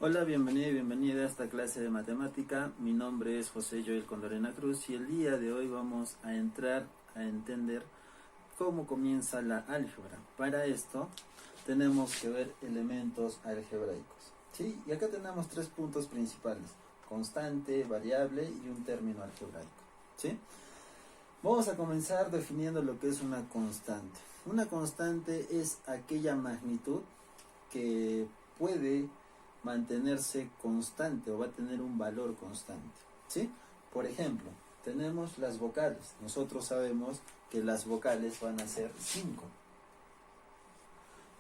Hola, bienvenido y bienvenida a esta clase de matemática. Mi nombre es José Joel Condorena Cruz y el día de hoy vamos a entrar a entender cómo comienza la álgebra. Para esto tenemos que ver elementos algebraicos, ¿sí? Y acá tenemos tres puntos principales: constante, variable y un término algebraico, ¿sí? Vamos a comenzar definiendo lo que es una constante. Una constante es aquella magnitud que puede mantenerse constante o va a tener un valor constante, ¿sí? Por ejemplo, tenemos las vocales. Nosotros sabemos que las vocales van a ser 5.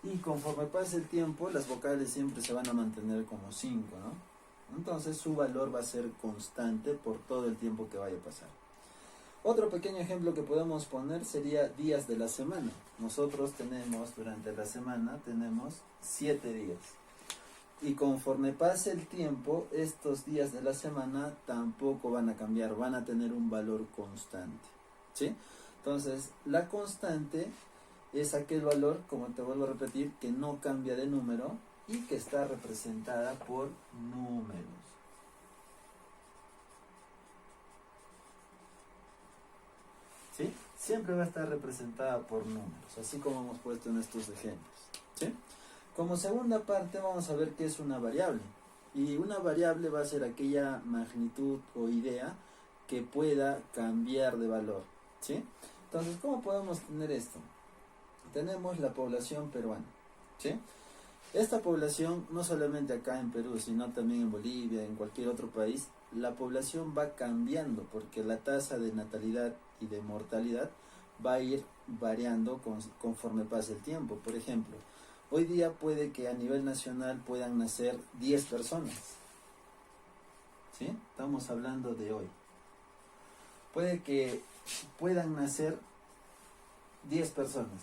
Y conforme pase el tiempo, las vocales siempre se van a mantener como 5, ¿no? Entonces su valor va a ser constante por todo el tiempo que vaya a pasar. Otro pequeño ejemplo que podemos poner sería días de la semana. Nosotros tenemos, durante la semana, tenemos 7 días. Y conforme pase el tiempo, estos días de la semana tampoco van a cambiar, van a tener un valor constante, ¿sí? Entonces, la constante es aquel valor, como te vuelvo a repetir, que no cambia de número y que está representada por números. ¿Sí? Siempre va a estar representada por números, así como hemos puesto en estos ejemplos, ¿sí? Como segunda parte vamos a ver qué es una variable. Y una variable va a ser aquella magnitud o idea que pueda cambiar de valor, ¿sí? Entonces, ¿cómo podemos tener esto? Tenemos la población peruana, ¿sí? Esta población, no solamente acá en Perú, sino también en Bolivia, en cualquier otro país, la población va cambiando porque la tasa de natalidad y de mortalidad va a ir variando conforme pase el tiempo. Por ejemplo, hoy día puede que a nivel nacional puedan nacer 10 personas, ¿sí? Estamos hablando de hoy. Puede que puedan nacer 10 personas,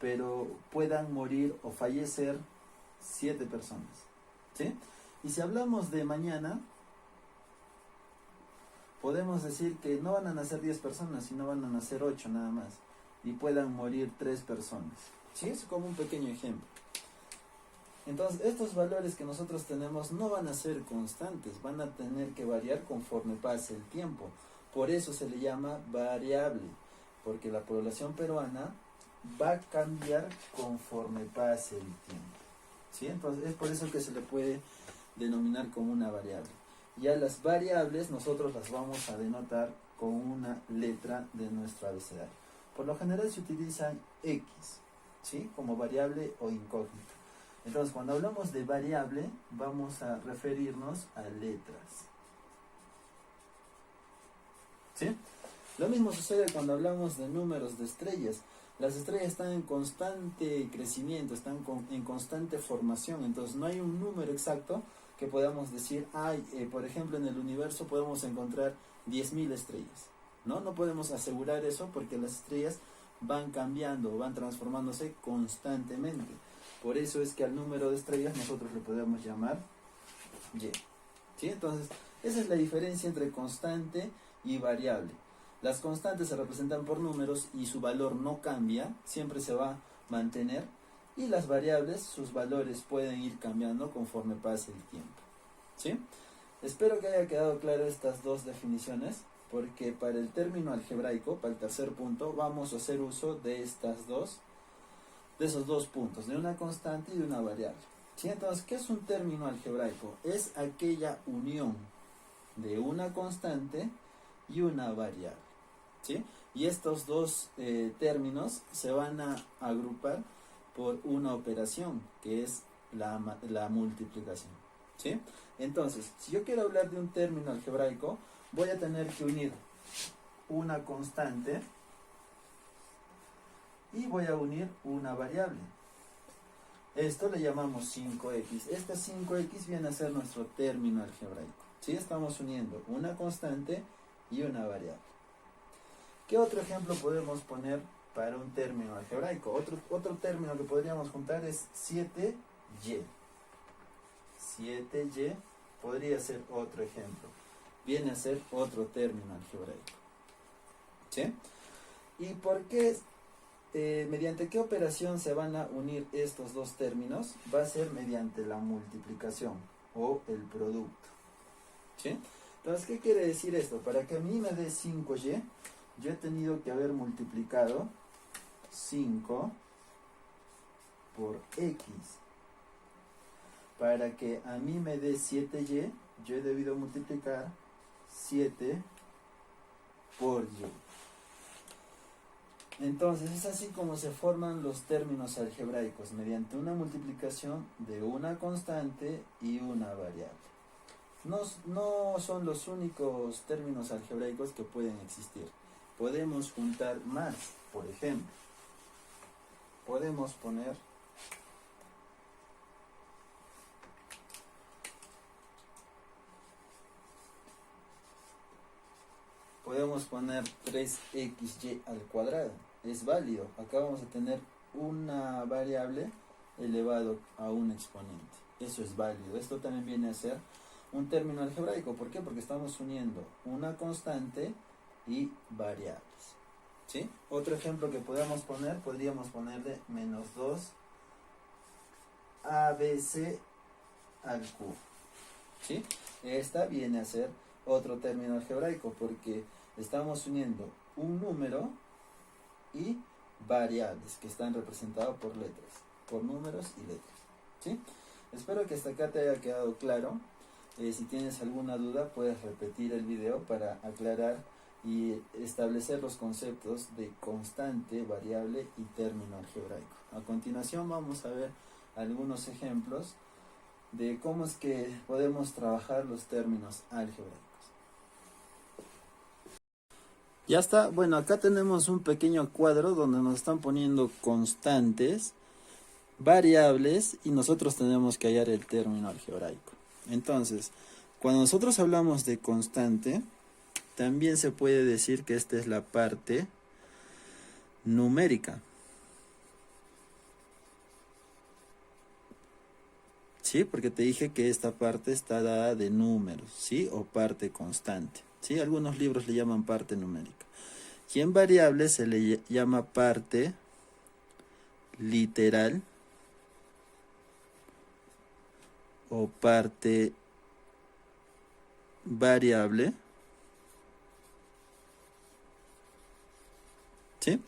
pero puedan morir o fallecer 7 personas, ¿sí? Y si hablamos de mañana, podemos decir que no van a nacer 10 personas, sino van a nacer 8 nada más, y puedan morir 3 personas, ¿sí? Es como un pequeño ejemplo. Entonces, estos valores que nosotros tenemos no van a ser constantes, van a tener que variar conforme pase el tiempo. Por eso se le llama variable, porque la población peruana va a cambiar conforme pase el tiempo, ¿sí? Entonces, es por eso que se le puede denominar como una variable. Ya las variables nosotros las vamos a denotar con una letra de nuestro abecedario. Por lo general se utiliza X, ¿sí? Como variable o incógnita. Entonces, cuando hablamos de variable, vamos a referirnos a letras, ¿sí? Lo mismo sucede cuando hablamos de números de estrellas. Las estrellas están en constante crecimiento, están en constante formación, entonces no hay un número exacto que podamos decir, por ejemplo, en el universo podemos encontrar 10.000 estrellas. No podemos asegurar eso porque las estrellas van cambiando, van transformándose constantemente. Por eso es que al número de estrellas nosotros le podemos llamar Y, ¿sí? Entonces, esa es la diferencia entre constante y variable. Las constantes se representan por números y su valor no cambia, siempre se va a mantener. Y las variables, sus valores pueden ir cambiando conforme pase el tiempo, ¿sí? Espero que haya quedado claro estas dos definiciones, porque para el término algebraico, para el tercer punto, vamos a hacer uso de esos dos puntos, de una constante y de una variable, ¿sí? Entonces, ¿qué es un término algebraico? Es aquella unión de una constante y una variable, ¿sí? Y estos dos términos se van a agrupar por una operación, que es la multiplicación, ¿sí? Entonces, si yo quiero hablar de un término algebraico, voy a tener que unir una constante y voy a unir una variable. Esto le llamamos 5x. Este 5x viene a ser nuestro término algebraico, ¿sí? Estamos uniendo una constante y una variable. ¿Qué otro ejemplo podemos poner para un término algebraico? Otro término que podríamos juntar es 7y. 7y podría ser otro ejemplo. Viene a ser otro término algebraico, ¿sí? ¿Y por qué? ¿Mediante qué operación se van a unir estos dos términos? Va a ser mediante la multiplicación. o el producto. ¿Sí? Entonces, ¿qué quiere decir esto? Para que a mí me dé 5y, yo he tenido que haber multiplicado 5 por x. Para que a mí me dé 7y, yo he debido multiplicar 7 por y. Entonces es así como se forman los términos algebraicos, mediante una multiplicación de una constante y una variable. No son los únicos términos algebraicos que pueden existir. Podemos juntar más, por ejemplo. Podemos poner podemos poner 3xy al cuadrado. Es válido. Acá vamos a tener una variable elevado a un exponente. Eso es válido. Esto también viene a ser un término algebraico. ¿Por qué? Porque estamos uniendo una constante y variables. ¿Sí? Otro ejemplo que podríamos ponerle menos 2 ABC al cubo. ¿Sí? Esta viene a ser otro término algebraico porque estamos uniendo un número y variables que están representados por letras, por números y letras. ¿Sí? Espero que hasta acá te haya quedado claro. Si tienes alguna duda puedes repetir el video para aclarar y establecer los conceptos de constante, variable y término algebraico. A continuación vamos a ver algunos ejemplos de cómo es que podemos trabajar los términos algebraicos. Ya está, bueno, acá tenemos un pequeño cuadro donde nos están poniendo constantes, variables y nosotros tenemos que hallar el término algebraico. Entonces, cuando nosotros hablamos de constante, también se puede decir que esta es la parte numérica. ¿Sí? Porque te dije que esta parte está dada de números, ¿sí? O parte constante, ¿sí? Algunos libros le llaman parte numérica. Y en variable se le llama parte literal o parte variable. ¿Sí?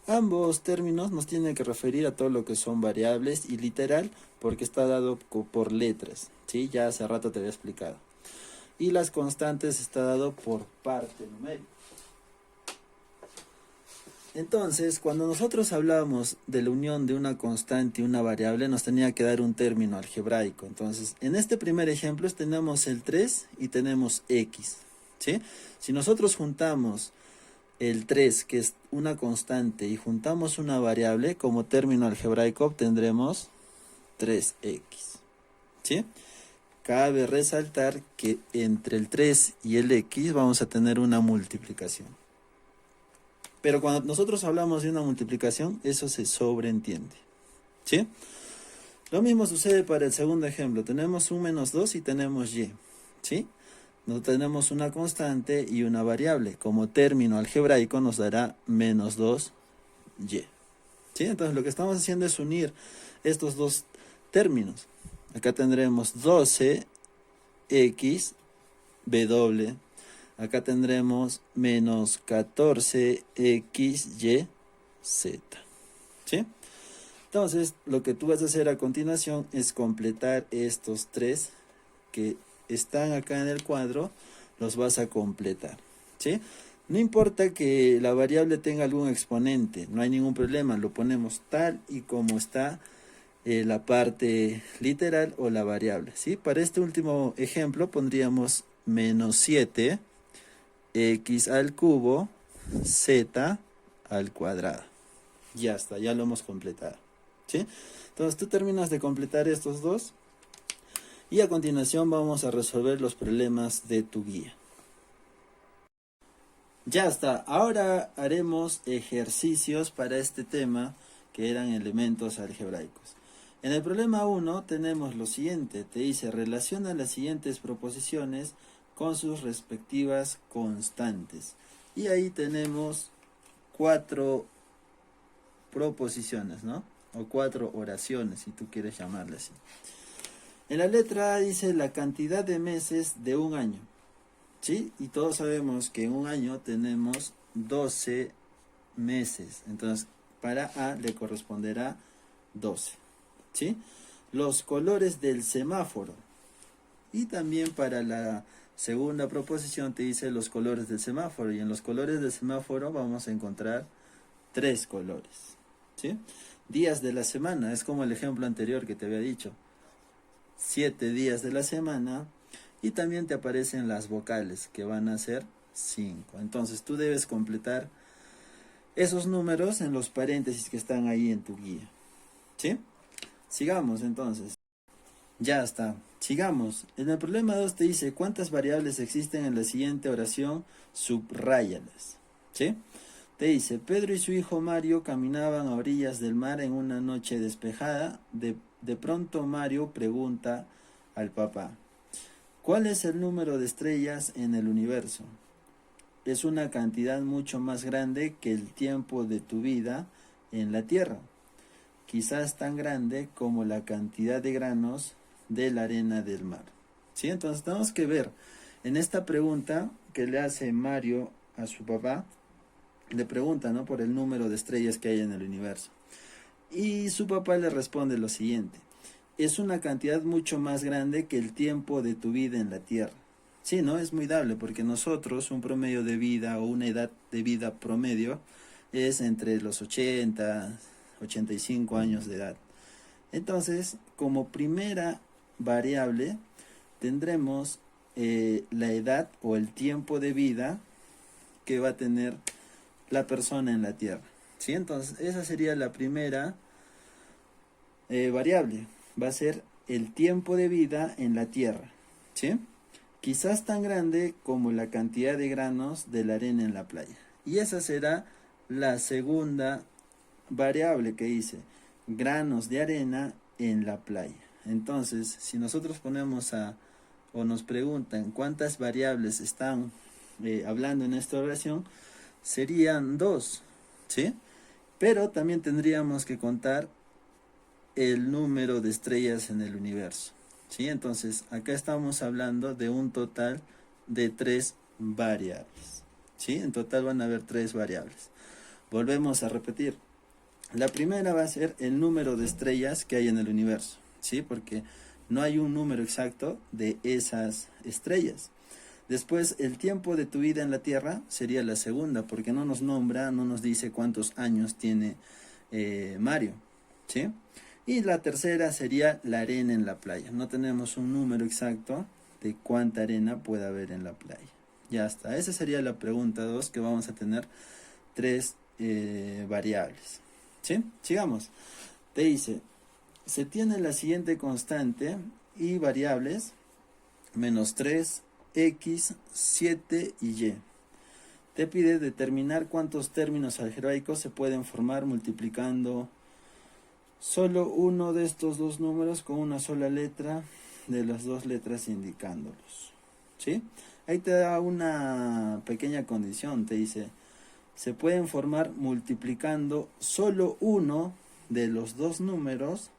Ambos términos nos tienen que referir a todo lo que son variables y literal porque está dado por letras, ¿sí? Ya hace rato te había explicado. Y las constantes está dado por parte numérica. Entonces, cuando nosotros hablamos de la unión de una constante y una variable, nos tenía que dar un término algebraico. Entonces, en este primer ejemplo tenemos el 3 y tenemos x, ¿sí? Si nosotros juntamos el 3, que es una constante, y juntamos una variable, como término algebraico obtendremos 3x, ¿sí? Cabe resaltar que entre el 3 y el x vamos a tener una multiplicación. Pero cuando nosotros hablamos de una multiplicación, eso se sobreentiende, ¿sí? Lo mismo sucede para el segundo ejemplo. Tenemos un menos 2 y tenemos y, ¿sí? No tenemos una constante y una variable. Como término algebraico nos dará menos 2y. ¿Sí? Entonces lo que estamos haciendo es unir estos dos términos. Acá tendremos 12xw. Acá tendremos menos 14xyz. ¿Sí? Entonces lo que tú vas a hacer a continuación es completar estos tres que están acá en el cuadro, los vas a completar, ¿sí? No importa que la variable tenga algún exponente, no hay ningún problema, lo ponemos tal y como está la parte literal o la variable, ¿sí? Para este último ejemplo pondríamos menos 7 x al cubo z al cuadrado. Ya está, ya lo hemos completado, ¿sí? Entonces tú terminas de completar estos dos. Y a continuación vamos a resolver los problemas de tu guía. Ya está, ahora haremos ejercicios para este tema que eran elementos algebraicos. En el problema 1 tenemos lo siguiente, te dice relaciona las siguientes proposiciones con sus respectivas constantes. Y ahí tenemos 4 proposiciones, ¿no? O 4 oraciones si tú quieres llamarle así. En la letra A dice la cantidad de meses de un año, ¿sí? Y todos sabemos que en un año tenemos 12 meses. Entonces, para A le corresponderá 12, ¿sí? Los colores del semáforo. Y también para la segunda proposición te dice los colores del semáforo. Y en los colores del semáforo vamos a encontrar 3 colores, ¿sí? Días de la semana, es como el ejemplo anterior que te había dicho. 7 días de la semana. Y también te aparecen las vocales, que van a ser 5. Entonces tú debes completar esos números en los paréntesis que están ahí en tu guía, ¿sí? Sigamos entonces. Ya está. Sigamos. En el problema 2 te dice cuántas variables existen en la siguiente oración, subráyalas, ¿sí? Te dice, Pedro y su hijo Mario caminaban a orillas del mar en una noche despejada. De pronto Mario pregunta al papá, ¿cuál es el número de estrellas en el universo? Es una cantidad mucho más grande que el tiempo de tu vida en la tierra, quizás tan grande como la cantidad de granos de la arena del mar. ¿Sí? Entonces tenemos que ver en esta pregunta que le hace Mario a su papá, le pregunta, ¿no?, por el número de estrellas que hay en el universo. Y su papá le responde lo siguiente: es una cantidad mucho más grande que el tiempo de tu vida en la tierra. Sí, ¿no? Es muy dable porque nosotros un promedio de vida o una edad de vida promedio es entre los 80, 85 años de edad. Entonces, como primera variable tendremos la edad o el tiempo de vida que va a tener la persona en la tierra, ¿sí? Entonces, esa sería la primera variable. Va a ser el tiempo de vida en la tierra, ¿sí? Quizás tan grande como la cantidad de granos de la arena en la playa. Y esa será la segunda variable que dice, granos de arena en la playa. Entonces, si nosotros ponemos o nos preguntan cuántas variables están hablando en esta oración, serían 2, ¿sí? Pero también tendríamos que contar el número de estrellas en el universo, ¿sí? Entonces, acá estamos hablando de un total de 3 variables, ¿sí? En total van a haber 3 variables. Volvemos a repetir. La primera va a ser el número de estrellas que hay en el universo, ¿sí? Porque no hay un número exacto de esas estrellas. Después, el tiempo de tu vida en la Tierra sería la segunda, porque no nos nombra, no nos dice cuántos años tiene Mario, ¿sí? Y la tercera sería la arena en la playa. No tenemos un número exacto de cuánta arena puede haber en la playa. Ya está. Esa sería la pregunta 2, que vamos a tener 3 variables, ¿sí? Sigamos. Te dice, se tiene la siguiente constante y variables, menos 3, x, 7 y y. Te pide determinar cuántos términos algebraicos se pueden formar multiplicando solo uno de estos dos números con una sola letra de las dos letras indicándolos, ¿sí? Ahí te da una pequeña condición, te dice, se pueden formar multiplicando solo uno de los dos números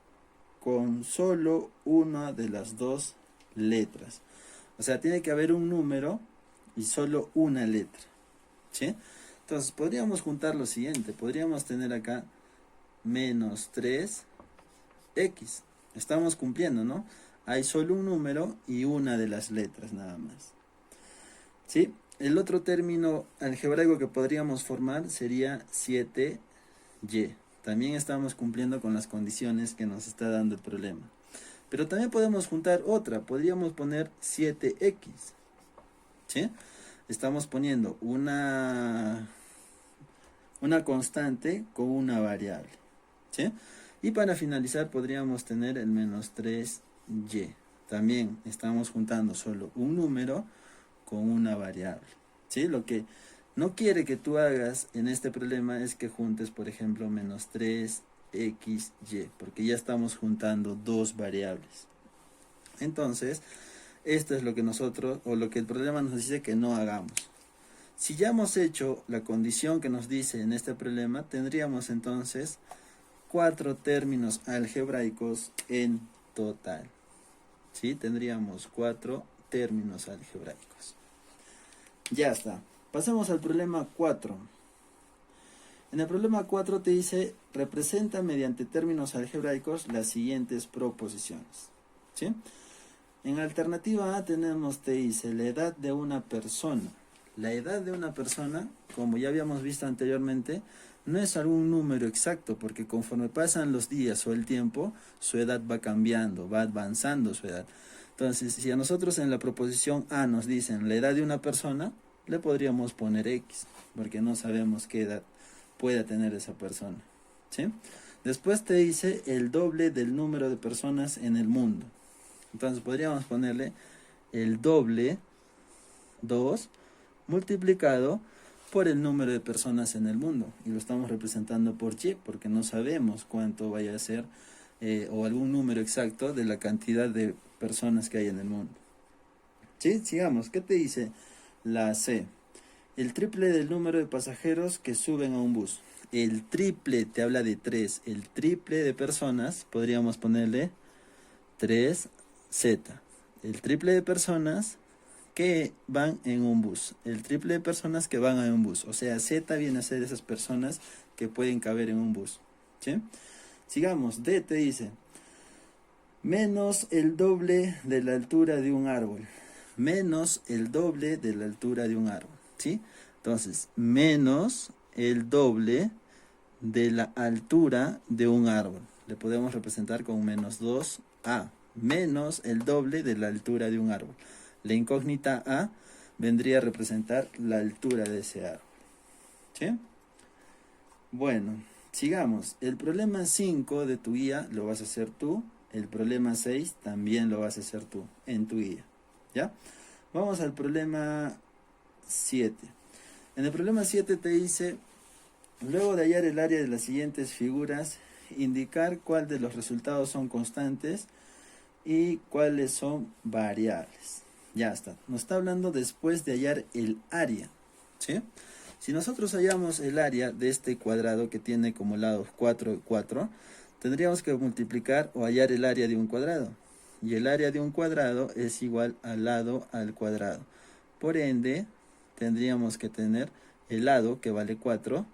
con solo una de las dos letras. O sea, tiene que haber un número y solo una letra, ¿sí? Entonces, podríamos juntar lo siguiente. Podríamos tener acá menos 3x. Estamos cumpliendo, ¿no? Hay solo un número y una de las letras nada más, ¿sí? El otro término algebraico que podríamos formar sería 7y. También estamos cumpliendo con las condiciones que nos está dando el problema. Pero también podemos juntar otra. Podríamos poner 7x, ¿sí? Estamos poniendo una constante con una variable, ¿sí? Y para finalizar podríamos tener el menos 3y. También estamos juntando solo un número con una variable, ¿sí? Lo que no quiere que tú hagas en este problema es que juntes, por ejemplo, menos 3xy, porque ya estamos juntando dos variables. Entonces, esto es lo que nosotros, o lo que el problema nos dice que no hagamos. Si ya hemos hecho la condición que nos dice en este problema, tendríamos entonces 4 términos algebraicos en total, ¿sí? Tendríamos 4 términos algebraicos. Ya está. Pasemos al problema 4. En el problema 4 te dice, representa mediante términos algebraicos las siguientes proposiciones, ¿sí? En alternativa A tenemos, te dice, la edad de una persona. La edad de una persona, como ya habíamos visto anteriormente, no es algún número exacto, porque conforme pasan los días o el tiempo, su edad va cambiando, va avanzando su edad. Entonces, si a nosotros en la proposición A nos dicen la edad de una persona, le podríamos poner X, porque no sabemos qué edad pueda tener esa persona, ¿sí? Después te dice el doble del número de personas en el mundo. Entonces podríamos ponerle el doble, 2, multiplicado por el número de personas en el mundo. Y lo estamos representando por Y, porque no sabemos cuánto vaya a ser, o algún número exacto de la cantidad de personas que hay en el mundo. ¿Sí? Sigamos. ¿Qué te dice la C? El triple del número de pasajeros que suben a un bus. El triple te habla de 3. El triple de personas, podríamos ponerle 3Z. El triple de personas que van en un bus. El triple de personas que van en un bus. O sea, Z viene a ser esas personas que pueden caber en un bus. ¿Sí? Sigamos. D te dice, menos el doble de la altura de un árbol. Menos el doble de la altura de un árbol. ¿Sí? Entonces, menos el doble de la altura de un árbol. Le podemos representar con menos 2A. Menos el doble de la altura de un árbol. La incógnita A vendría a representar la altura de ese árbol. ¿Sí? Bueno, sigamos. El problema 5 de tu guía lo vas a hacer tú. El problema 6 también lo vas a hacer tú en tu guía. ¿Ya? Vamos al problema 7. En el problema 7 te dice, luego de hallar el área de las siguientes figuras, indicar cuál de los resultados son constantes y cuáles son variables. Ya está. Nos está hablando después de hallar el área. ¿Sí? Si nosotros hallamos el área de este cuadrado que tiene como lados 4 y 4, tendríamos que multiplicar o hallar el área de un cuadrado. Y el área de un cuadrado es igual al lado al cuadrado. Por ende, tendríamos que tener el lado que vale 4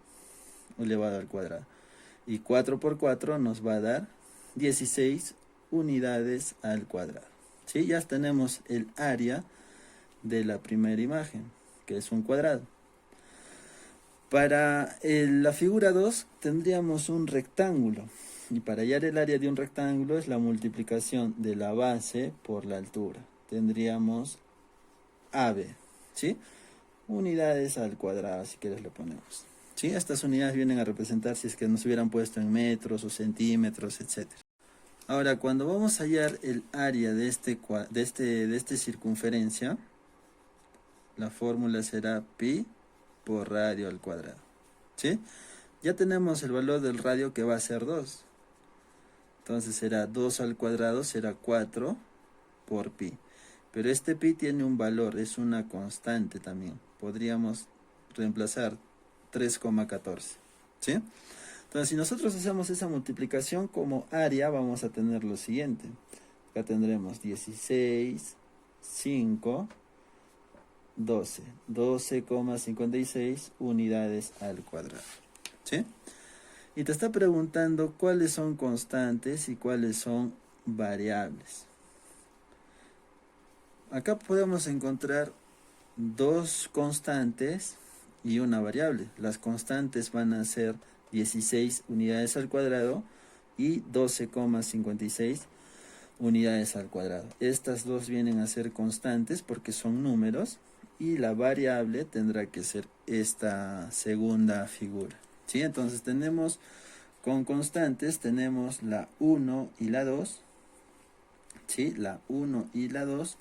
elevado al cuadrado. Y 4 por 4 nos va a dar 16 unidades al cuadrado. ¿Sí? Ya tenemos el área de la primera imagen, que es un cuadrado. Para la figura 2 tendríamos un rectángulo. Y para hallar el área de un rectángulo es la multiplicación de la base por la altura. Tendríamos AB, ¿sí? Unidades al cuadrado, si quieres le ponemos. ¿Sí? Estas unidades vienen a representar si es que nos hubieran puesto en metros o centímetros, etc. Ahora, cuando vamos a hallar el área de esta circunferencia, la fórmula será pi por radio al cuadrado. ¿Sí? Ya tenemos el valor del radio que va a ser 2. Entonces será 2 al cuadrado, será 4 por pi. Pero este pi tiene un valor, es una constante también. Podríamos reemplazar 3,14. ¿Sí? Entonces, si nosotros hacemos esa multiplicación como área, vamos a tener lo siguiente. Acá tendremos 16, 5, 12. 12,56 unidades al cuadrado. ¿Sí? Y te está preguntando cuáles son constantes y cuáles son variables. Acá podemos encontrar dos constantes y una variable. Las constantes van a ser 16 unidades al cuadrado y 12,56 unidades al cuadrado. Estas dos vienen a ser constantes porque son números y la variable tendrá que ser esta segunda figura. ¿Sí? Entonces tenemos con constantes, tenemos la 1 y la 2. ¿Sí? La 1 y la 2.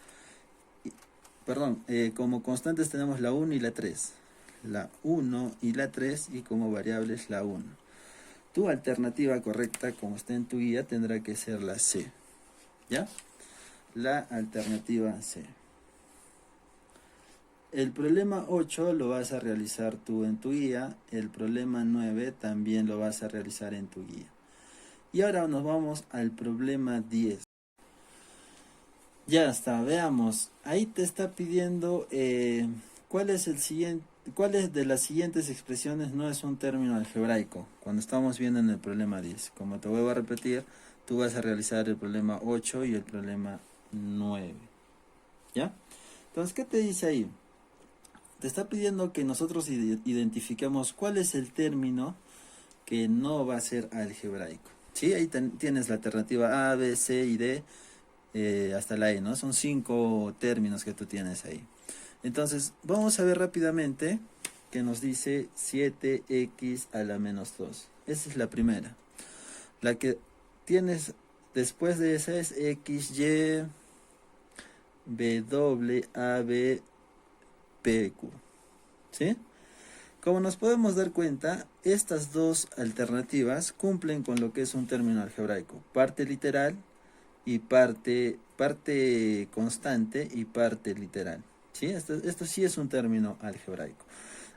Como constantes tenemos la 1 y la 3. La 1 y la 3 y como variables la 1. Tu alternativa correcta, como está en tu guía, tendrá que ser la C. ¿Ya? La alternativa C. El problema 8 lo vas a realizar tú en tu guía. El problema 9 también lo vas a realizar en tu guía. Y ahora nos vamos al problema 10. Ya está, veamos. Ahí te está pidiendo cuál es de las siguientes expresiones no es un término algebraico. Cuando estamos viendo en el problema 10. Como te vuelvo a repetir, tú vas a realizar el problema 8 y el problema 9. ¿Ya? Entonces, ¿qué te dice ahí? Te está pidiendo que nosotros identifiquemos cuál es el término que no va a ser algebraico. ¿Sí? Ahí tienes la alternativa A, B, C y D hasta la E, ¿no? Son 5 términos que tú tienes ahí. Entonces, vamos a ver rápidamente que nos dice 7x a la menos 2. Esa es la primera. La que tienes después de esa es x, y, w, a, b, p, q. ¿Sí? Como nos podemos dar cuenta, estas dos alternativas cumplen con lo que es un término algebraico. Parte literal y parte constante y parte literal. ¿Sí? Esto sí es un término algebraico.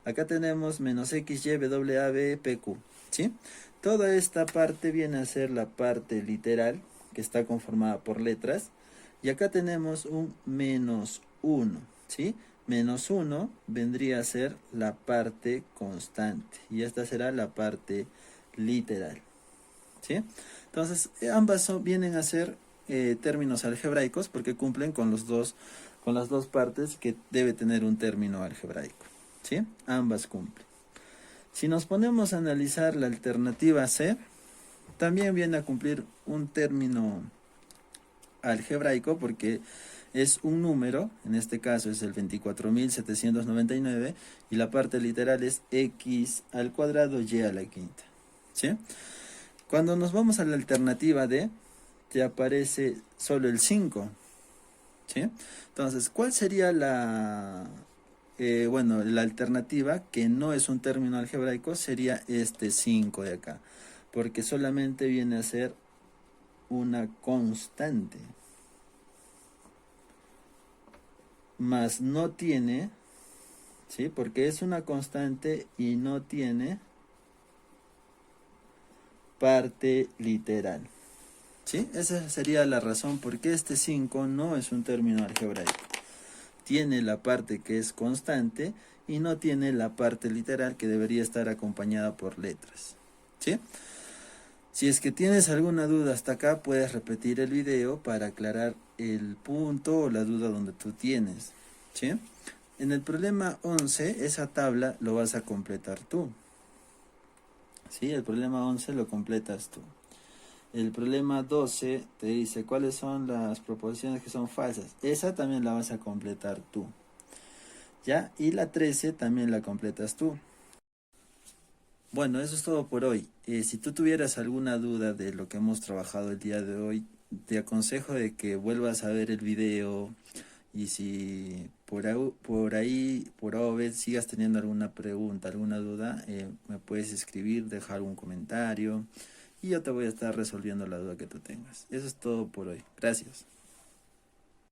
Acá tenemos menos x, y, w, a, b, p, q. ¿Sí? Toda esta parte viene a ser la parte literal, que está conformada por letras. Y acá tenemos un menos 1. ¿Sí? Menos 1 vendría a ser la parte constante. Y esta será la parte literal. ¿Sí? Entonces, ambas vienen a ser términos algebraicos porque cumplen con con las dos partes que debe tener un término algebraico. ¿Sí? Ambas cumplen. Si nos ponemos a analizar la alternativa C, también viene a cumplir un término algebraico porque es un número, en este caso es el 24.799 y la parte literal es x al cuadrado y a la quinta. ¿Sí? Cuando nos vamos a la alternativa D, te aparece solo el 5. ¿Sí? Entonces, ¿cuál sería la alternativa que no es un término algebraico? Sería este 5 de acá, porque solamente viene a ser una constante, más no tiene, ¿sí? Porque es una constante y no tiene parte literal. ¿Sí? Esa sería la razón por qué este 5 no es un término algebraico. Tiene la parte que es constante y no tiene la parte literal que debería estar acompañada por letras. ¿Sí? Si es que tienes alguna duda hasta acá, puedes repetir el video para aclarar el punto o la duda donde tú tienes. ¿Sí? En el problema 11, esa tabla lo vas a completar tú. ¿Sí? El problema 11 lo completas tú. El problema 12 te dice cuáles son las proposiciones que son falsas. Esa también la vas a completar tú. ¿Ya? Y la 13 también la completas tú. Bueno, eso es todo por hoy. Si tú tuvieras alguna duda de lo que hemos trabajado el día de hoy, te aconsejo de que vuelvas a ver el video y si por ahí, por A o B, sigas teniendo alguna pregunta, alguna duda, me puedes escribir, dejar un comentario y yo te voy a estar resolviendo la duda que tú tengas. Eso es todo por hoy. Gracias.